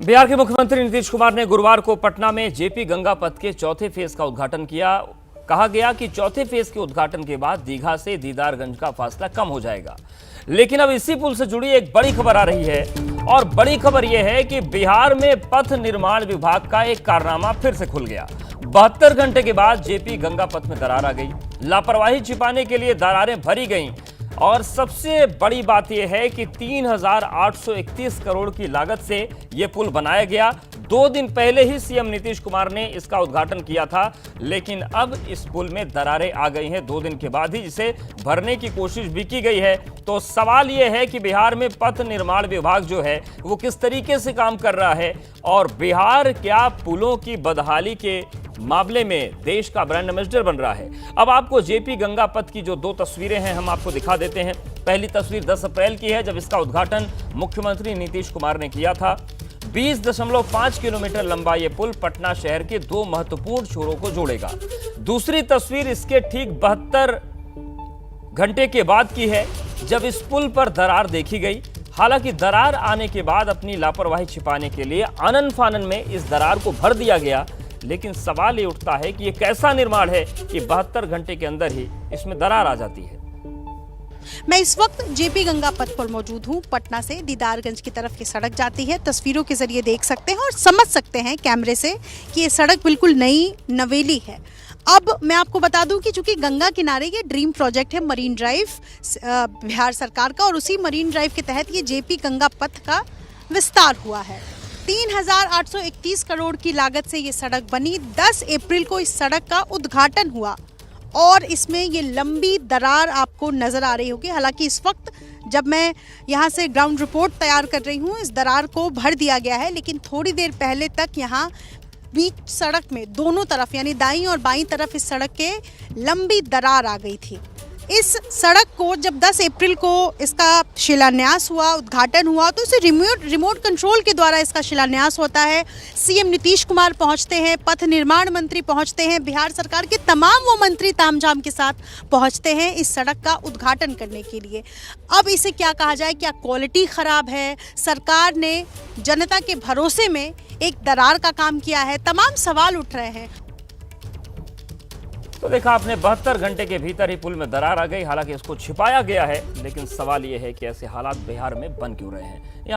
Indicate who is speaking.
Speaker 1: बिहार के मुख्यमंत्री नीतीश कुमार ने गुरुवार को पटना में जेपी गंगा पथ के चौथे फेज का उद्घाटन किया। कहा गया कि चौथे फेज के उद्घाटन के बाद दीघा से दीदारगंज का फासला कम हो जाएगा। लेकिन अब इसी पुल से जुड़ी एक बड़ी खबर आ रही है और बड़ी खबर यह है कि बिहार में पथ निर्माण विभाग का एक कारनामा फिर से खुल गया। 72 घंटे के बाद जेपी गंगा पथ में दरार आ गई। लापरवाही छिपाने के लिए दरारें भरी गईं और सबसे बड़ी बात यह है कि 3,831 करोड़ की लागत से यह पुल बनाया गया। 2 दिन पहले ही सीएम नीतीश कुमार ने इसका उद्घाटन किया था, लेकिन अब इस पुल में दरारें आ गई हैं 2 दिन के बाद ही, जिसे भरने की कोशिश भी की गई है। तो सवाल यह है कि बिहार में पथ निर्माण विभाग जो है वो किस तरीके से काम कर रहा है और बिहार क्या पुलों की बदहाली के मामले में देश का ब्रांड एम्बेसडर बन रहा है। अब आपको जेपी गंगा पथ की जो 2 तस्वीरें हैं हम आपको दिखा देते हैं। पहली तस्वीर 10 अप्रैल की है, जब इसका उद्घाटन मुख्यमंत्री नीतीश कुमार ने किया था। 20.5 किलोमीटर लंबा ये पुल पटना शहर के 2 महत्वपूर्ण छोरों को जोड़ेगा। दूसरी तस्वीर इसके ठीक 72 घंटे के बाद की है, जब इस पुल पर दरार देखी गई। हालांकि दरार आने के बाद अपनी लापरवाही छिपाने के लिए आनन फानन में इस दरार को भर दिया गया। लेकिन सवाल ये उठता है कि ये कैसा निर्माण है कि 72 घंटे के अंदर ही इसमें दरार आ जाती है।
Speaker 2: मैं इस वक्त जेपी गंगा पथ पर मौजूद हूँ। पटना से दीदारगंज की तरफ ये सड़क जाती है। तस्वीरों के जरिए देख सकते हैं और समझ सकते हैं कैमरे से कि ये सड़क बिल्कुल नई नवेली है। अब मैं आपको बता दूं कि चूंकि गंगा किनारे ये ड्रीम प्रोजेक्ट है मरीन ड्राइव बिहार सरकार का, और उसी मरीन ड्राइव के तहत ये जेपी गंगा पथ का विस्तार हुआ है। 3,831 करोड़ की लागत से ये सड़क बनी। 10 अप्रैल को इस सड़क का उद्घाटन हुआ और इसमें ये लंबी दरार आपको नजर आ रही होगी। हालांकि इस वक्त जब मैं यहाँ से ग्राउंड रिपोर्ट तैयार कर रही हूँ, इस दरार को भर दिया गया है, लेकिन थोड़ी देर पहले तक यहाँ बीच सड़क में दोनों तरफ यानी दाईं और बाईं तरफ इस सड़क के लंबी दरार आ गई थी। इस सड़क को जब 10 अप्रैल को इसका शिलान्यास हुआ, उद्घाटन हुआ, तो इसे रिमोट कंट्रोल के द्वारा इसका शिलान्यास होता है। सीएम नीतीश कुमार पहुंचते हैं, पथ निर्माण मंत्री पहुंचते हैं, बिहार सरकार के तमाम वो मंत्री तामझाम के साथ पहुंचते हैं इस सड़क का उद्घाटन करने के लिए। अब इसे क्या कहा जाए, क्या क्वालिटी ख़राब है, सरकार ने जनता के भरोसे में एक दरार का काम किया है, तमाम सवाल उठ रहे हैं।
Speaker 1: तो देखा आपने 72 घंटे के भीतर ही पुल में दरार आ गई। हालांकि इसको छिपाया गया है, लेकिन सवाल यह है कि ऐसे हालात बिहार में बन क्यों रहे हैं।